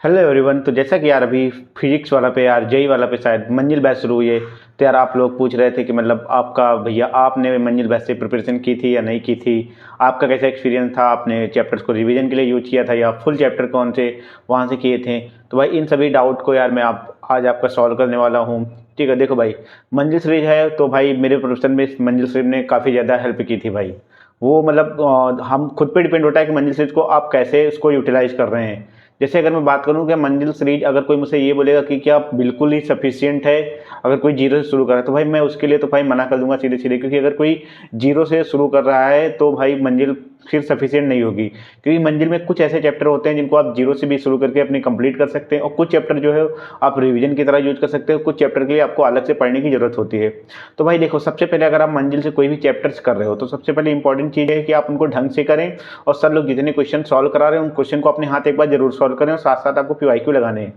Hello everyone. तो जैसा कि यार अभी फिजिक्स वाला पे यार जेई वाला पे शायद मंजिल बैच शुरू हुई है। तो यार आप लोग पूछ रहे थे कि मतलब आपका भैया आपने मंजिल बैच से प्रिपरेशन की थी या नहीं की थी, आपका कैसा एक्सपीरियंस था, आपने चैप्टर्स को रिवीजन के लिए यूज किया था या फुल चैप्टर कौन से वहाँ से किए थे। तो भाई इन सभी डाउट को यार मैं आप आज आपका सॉल्व करने वाला हूँ। ठीक है, देखो भाई, मंजिल सीरीज है तो भाई मेरे प्रोफेशन में इस मंजिल सीरीज ने काफ़ी ज़्यादा हेल्प की थी भाई। वो मतलब हम खुद पे डिपेंड होता है कि मंजिल सीरीज को आप कैसे उसको यूटिलाइज कर रहे हैं। जैसे अगर मैं बात करूं कि मंजिल सीरीज अगर कोई मुझसे ये बोलेगा कि क्या बिल्कुल ही सफिशियंट है, अगर कोई जीरो से शुरू कर रहा है तो भाई मैं उसके लिए तो भाई मना कर दूंगा सीधे सीधे, क्योंकि अगर कोई जीरो से शुरू कर रहा है तो भाई मंजिल फिर सफिशियंट नहीं होगी। क्योंकि मंजिल में कुछ ऐसे चैप्टर होते हैं जिनको आप जीरो से भी शुरू करके अपनी कंप्लीट कर सकते हैं, और कुछ चैप्टर जो है आप रिवीजन की तरह यूज कर सकते हो, कुछ चैप्टर के लिए आपको अलग से पढ़ने की जरूरत होती है। तो भाई देखो, सबसे पहले अगर आप मंजिल से कोई भी चैप्टर्स कर रहे हो तो सबसे पहले इंपॉर्टेंट चीज़ है कि आप उनको ढंग से करें, और सर लोग जितने क्वेश्चन सॉल्व करा रहे हैं उन क्वेश्चन को अपने हाथ एक बार जरूर सॉल्व करें, और साथ साथ आपको पीवाईक्यू लगाने हैं।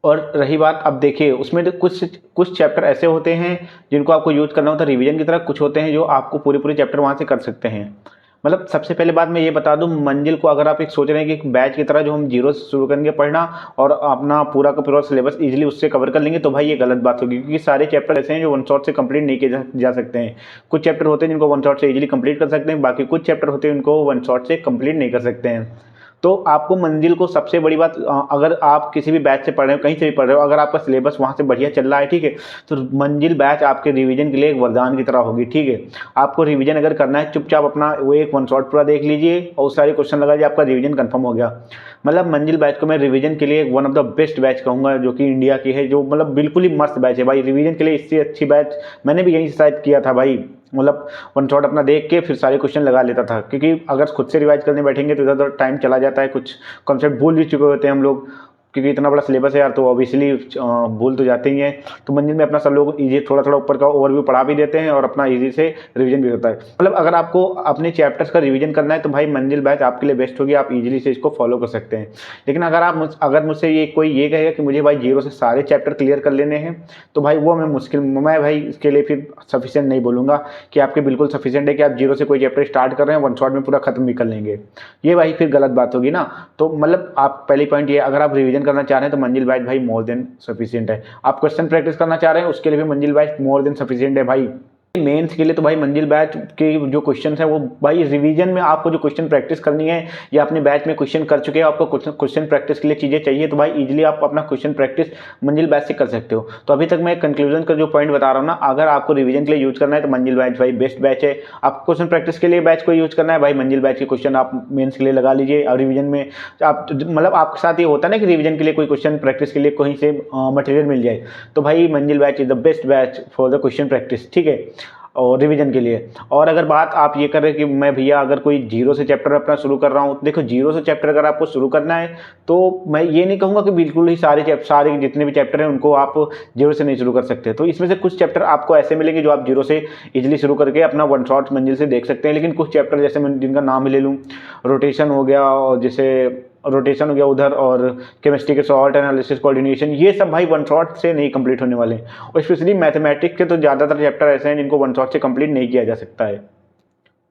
और रही बात, अब देखिए उसमें तो कुछ कुछ चैप्टर ऐसे होते हैं जिनको आपको यूज करना होता है रिवीजन की तरह, कुछ होते हैं जो आपको पूरे पूरे चैप्टर वहाँ से कर सकते हैं। मतलब सबसे पहले बात मैं ये बता दूं, मंजिल को अगर आप एक सोच रहे हैं कि एक बैच की तरह जो हम जीरो से शुरू करेंगे पढ़ना और अपना पूरा का पूरा सिलेबस इजीली उससे कवर कर लेंगे, तो भाई ये गलत बात होगी, क्योंकि सारे चैप्टर ऐसे हैं जो वन शॉट से कंप्लीट नहीं किए जा सकते हैं। कुछ चैप्टर होते हैं जिनको वन शॉट से इजीली कंप्लीट कर सकते हैं, बाकी कुछ चैप्टर होते हैं उनको वन शॉट से कंप्लीट नहीं कर सकते हैं। तो आपको मंजिल को सबसे बड़ी बात, अगर आप किसी भी बैच से पढ़ रहे हो, कहीं से भी पढ़ रहे हो, अगर आपका सिलेबस वहाँ से बढ़िया चल रहा है, ठीक है, तो मंजिल बैच आपके रिवीजन के लिए एक वरदान की तरह होगी। ठीक है, आपको रिवीजन अगर करना है, चुपचाप अपना वो एक वन शॉट पूरा देख लीजिए और सारे क्वेश्चन लगा लीजिए, आपका रिवीजन कंफर्म हो गया। मतलब मंजिल बैच को मैं रिवीजन के लिए one of the best batch कहूँगा जो कि इंडिया की है, जो मतलब बिल्कुल ही मस्त बैच है भाई। रिवीजन के लिए इससे अच्छी बैच मैंने भी यहीं से शायद किया था भाई। मतलब वन शॉट अपना देख के फिर सारे क्वेश्चन लगा लेता था, क्योंकि अगर खुद से रिवाइज करने बैठेंगे तो इधर उधर टाइम चला जाता है, कुछ कॉन्सेप्ट भूल भी चुके होते हैं हम लोग, क्योंकि इतना बड़ा सिलेबस है यार, तो ऑब्वियसली भूल तो जाते ही हैं। तो मंजिल में अपना सब लोग इजी थोड़ा थोड़ा ऊपर का ओवरव्यू पढ़ा भी देते हैं और अपना इजी से रिवीजन भी होता है। मतलब अगर आपको अपने चैप्टर्स का रिवीजन करना है तो भाई मंजिल बैच आपके लिए बेस्ट होगी, आप इजीली से इसको फॉलो कर सकते हैं। लेकिन अगर मुझसे कोई ये कहेगा कि मुझे भाई जीरो से सारे चैप्टर क्लियर कर लेने हैं, तो भाई वो मैं भाई इसके लिए फिर सफिशिएंट नहीं बोलूँगा कि आपके बिल्कुल सफिशिएंट है कि आप जीरो से कोई चैप्टर स्टार्ट कर रहे हैं वन शॉट में पूरा खत्म भी कर लेंगे। ये भाई फिर गलत बात होगी ना। तो मतलब आप पहली पॉइंट ये, अगर आप रिवीजन करना चाह रहे हैं तो मंजिल बैच भाई मोर देन सफिशिएंट है। आप क्वेश्चन प्रैक्टिस करना चाह रहे हैं उसके लिए भी मंजिल बैच मोर देन सफिशिएंट है भाई। मेंस के लिए तो भाई मंजिल बैच के जो क्वेश्चन है वो भाई रिवीजन में आपको जो क्वेश्चन प्रैक्टिस करनी है या अपने बैच में क्वेश्चन कर चुके हैं, आपको क्वेश्चन प्रैक्टिस के लिए चीज़ें चाहिए, तो भाई इजीली आप अपना क्वेश्चन प्रैक्टिस मंजिल बैच से कर सकते हो। तो अभी तक मैं कंक्लूजन का जो पॉइंट बता रहा हूँ ना, अगर आपको रिवीजन के लिए यूज करना है तो मंजिल बैच भाई बेस्ट बैच है। आपको क्वेश्चन प्रैक्टिस के लिए बैच को यूज करना है, भाई मंजिल बैच के क्वेश्चन आप मेन्स के लिए लगा लीजिए, और रिवीजन में आप मतलब आपके साथ ये होता है ना कि रिवीजन के लिए कोई क्वेश्चन प्रैक्टिस के लिए कहीं से मटेरियल मिल जाए, तो भाई मंजिल batch is the best batch for the question practice. ठीक है, और रिवीजन के लिए। और अगर बात आप ये कर रहे हैं कि मैं भैया अगर कोई जीरो से चैप्टर अपना शुरू कर रहा हूँ, देखो जीरो से चैप्टर अगर आपको शुरू करना है तो मैं ये नहीं कहूँगा कि बिल्कुल ही सारे जितने भी चैप्टर हैं उनको आप जीरो से नहीं शुरू कर सकते। तो इसमें से कुछ चैप्टर आपको ऐसे मिलेंगे जो आप जीरो से इजीली शुरू करके अपना वन शॉट मंजिल से देख सकते हैं। लेकिन कुछ चैप्टर जैसे मैं जिनका नाम ले लूँ, रोटेशन हो गया, और जैसे रोटेशन हो गया उधर, और केमिस्ट्री के सॉल्ट एनालिसिस कोऑर्डिनेशन, ये सब भाई वन शॉट से नहीं कंप्लीट होने वाले। और स्पेशली मैथमेटिक्स के तो ज़्यादातर चैप्टर ऐसे हैं जिनको वन शॉट से कंप्लीट नहीं किया जा सकता है।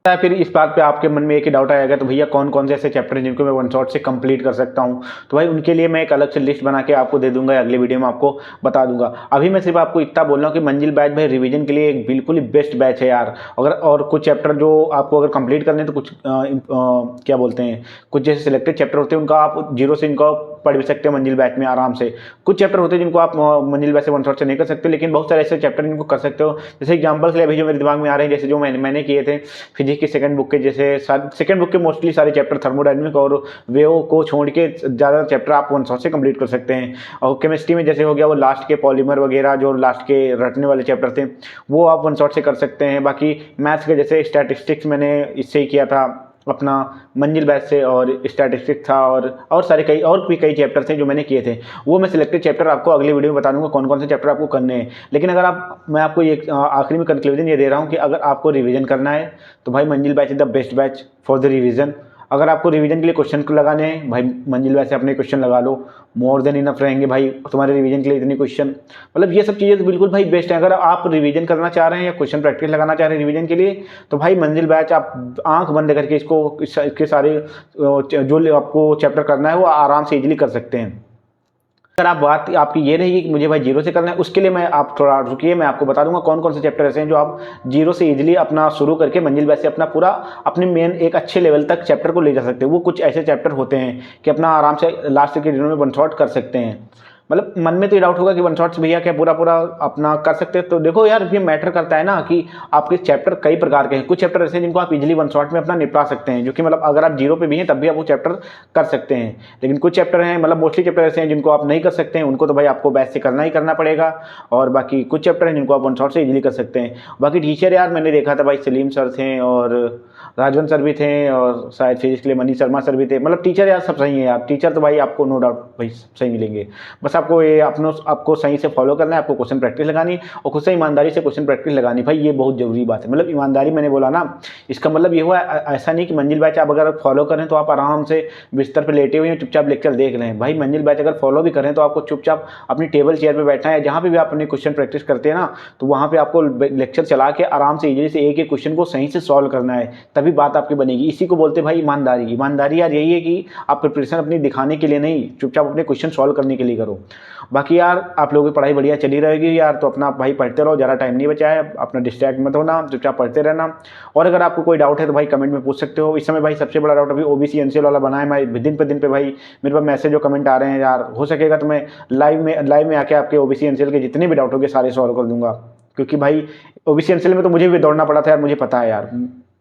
फिर इस बात पे आपके मन में एक ही डाउट आएगा, तो भैया कौन कौन से ऐसे चैप्टर हैं जिनको मैं वन शॉट से कंप्लीट कर सकता हूं। तो भाई उनके लिए मैं एक अलग से लिस्ट बना के आपको दे दूंगा, अगले वीडियो में आपको बता दूंगा। अभी मैं सिर्फ आपको इतना बोल रहा हूँ कि मंजिल बैच भाई रिवीजन के लिए एक बिल्कुल ही बेस्ट बैच है यार। अगर और कुछ चैप्टर जो आपको अगर कंप्लीट करने हैं तो कुछ क्या बोलते हैं, कुछ जैसे सिलेक्टेड चैप्टर होते हैं उनका आप जीरो से इनको पढ़ भी सकते हैं मंजिल बैच में आराम से। कुछ चैप्टर होते हैं जिनको आप मंजिल बैच से वन शॉट से नहीं कर सकते, लेकिन बहुत सारे ऐसे चैप्टर जिनको कर सकते हो। जैसे एग्जाम्पल के लिए अभी जो मेरे दिमाग में आ रहे हैं, जैसे जो मैंने किए थे फिजिक्स की सेकंड बुक के, जैसे सेकंड बुक के मोस्टली सारे चैप्टर थर्मोडायनेमिक और वेव को छोड़ के ज़्यादा चैप्टर आप वन शॉट से कंप्लीट कर सकते हैं। और केमिस्ट्री में जैसे हो गया वो लास्ट के पॉलीमर वगैरह, जो लास्ट के रटने वाले चैप्टर थे, वो आप वन शॉट से कर सकते हैं। बाकी मैथ्स के जैसे स्टैटिस्टिक्स मैंने इससे ही किया था अपना मंजिल बैच से, और स्टैटिस्टिक्स था, और सारे कई चैप्टर थे जो मैंने किए थे। वो मैं सिलेक्टेड चैप्टर आपको अगले वीडियो में बता दूंगा कौन कौन से चैप्टर आपको करने हैं। लेकिन अगर मैं आपको ये आखिरी में कंक्लूजन ये दे रहा हूँ कि अगर आपको रिवीजन करना है तो भाई मंजिल batch is the best batch for the revision. अगर आपको रिवीजन के लिए क्वेश्चन को लगाने हैं, भाई मंजिल बैच से अपने क्वेश्चन लगा लो, मोर देन इनफ रहेंगे भाई तुम्हारे रिवीजन के लिए इतने क्वेश्चन। मतलब ये सब चीज़ें तो बिल्कुल भाई बेस्ट है। अगर आप रिवीजन करना चाह रहे हैं या क्वेश्चन प्रैक्टिस लगाना चाह रहे हैं रिवीजन के लिए, तो भाई मंजिल बैच आप आंख बंद करके इसके सारे जो आपको चैप्टर करना है वो आराम से इजीली कर सकते हैं। अगर आप बात आपकी ये रहेगी कि मुझे भाई जीरो से करना है, उसके लिए मैं आप थोड़ा रुकिए, मैं आपको बता दूंगा कौन कौन से चैप्टर ऐसे हैं जो आप जीरो से इजीली अपना शुरू करके मंजिल बैच से अपना पूरा अपने मेन एक अच्छे लेवल तक चैप्टर को ले जा सकते हो। वो कुछ ऐसे चैप्टर होते हैं कि अपना आराम से लास्ट के दिनों में वन शॉट कर सकते हैं। मतलब मन में तो ये डाउट होगा कि वन शॉट्स भैया क्या पूरा पूरा अपना कर सकते हैं, तो देखो यार ये मैटर करता है ना कि आपके चैप्टर कई प्रकार के हैं। कुछ चैप्टर ऐसे हैं जिनको आप इजीली वन शॉट में अपना निपटा सकते हैं, जो कि मतलब अगर आप जीरो पे भी हैं तब भी आप वो चैप्टर कर सकते हैं। लेकिन कुछ चैप्टर हैं, मतलब मोस्टली चैप्टर ऐसे हैं जिनको आप नहीं कर सकते हैं, उनको तो भाई आपको बैच से करना ही करना पड़ेगा। और बाकी कुछ चैप्टर हैं जिनको आप वन शॉट से इजीली कर सकते हैं। बाकी टीचर यार मैंने देखा था भाई सलीम सर थे और राजवन सर भी थे और शायद फिजिक्स के लिए मनीष शर्मा सर भी थे। मतलब टीचर यार सब सही है यार, टीचर तो भाई आपको नो डाउट भाई सही मिलेंगे। बस आपको ये आपको सही से फॉलो करना है, आपको क्वेश्चन प्रैक्टिस लगानी और खुद से ईमानदारी से क्वेश्चन प्रैक्टिस लगानी। भाई ये बहुत जरूरी बात है। मतलब ईमानदारी मैंने बोला ना, इसका मतलब ये हुआ ऐसा नहीं कि मंजिल बैच आप अगर फॉलो करें तो आप आराम से बिस्तर पर लेटे हुए हैं चुपचाप लेक्चर देख रहे हैं। भाई मंजिल बैच अगर फॉलो भी करें तो आपको चुपचाप अपनी टेबल चेयर पर बैठना है, जहाँ पे भी आप अपनी क्वेश्चन प्रैक्टिस करते हैं ना, तो वहाँ पे आपको लेक्चर चला के आराम से इजीली से एक एक क्वेश्चन को सही से सॉल्व करना है, तभी बात आपकी बनेगी। इसी को बोलते हैं भाई ईमानदारी। ईमानदारी यार यही है कि आप प्रिपरेशन अपनी दिखाने के लिए नहीं, चुपचाप अपने क्वेश्चन सॉल्व करने के लिए करो। बाकी यार आप लोगों की पढ़ाई बढ़िया चली रहेगी यार, तो अपना भाई पढ़ते रहो, ज़्यादा टाइम नहीं बचा है, अपना डिस्ट्रैक्ट मत होना, चुपचाप पढ़ते रहना। और अगर आपको कोई डाउट है तो भाई कमेंट में पूछ सकते हो। इस समय भाई सबसे बड़ा डाउट अभी ओबीसी एनसीएल वाला बना है। मैं दिन पे भाई मेरे पास मैसेज और कमेंट आ रहे हैं यार, हो सकेगा तो मैं लाइव में आके आपके ओबीसी एनसीएल के जितने भी डाउट होंगे सारे सॉल्व कर दूंगा। क्योंकि भाई ओबीसी एनसीएल में तो मुझे भी दौड़ना पड़ा था यार, मुझे पता है यार,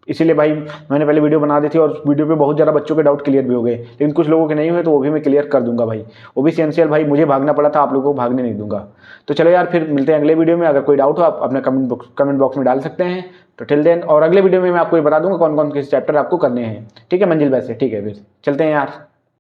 इसीलिए भाई मैंने पहले वीडियो बना दी थी और वीडियो पे बहुत ज़्यादा बच्चों के डाउट क्लियर भी हो गए, लेकिन कुछ लोगों के नहीं हुए तो वो भी मैं क्लियर कर दूंगा भाई। ओबीसी एनसीएल भाई मुझे भागना पड़ा था, आप लोगों को भागने नहीं दूंगा। तो चलो यार फिर मिलते हैं अगले वीडियो में। अगर कोई डाउट हो आप अपने कमेंट बॉक्स में डाल सकते हैं। तो टिल देन, और अगले वीडियो में मैं आपको ये बता दूंगा कौन कौन से चैप्टर आपको करने हैं। ठीक है मंजिल बैच से, ठीक है फिर चलते हैं यार।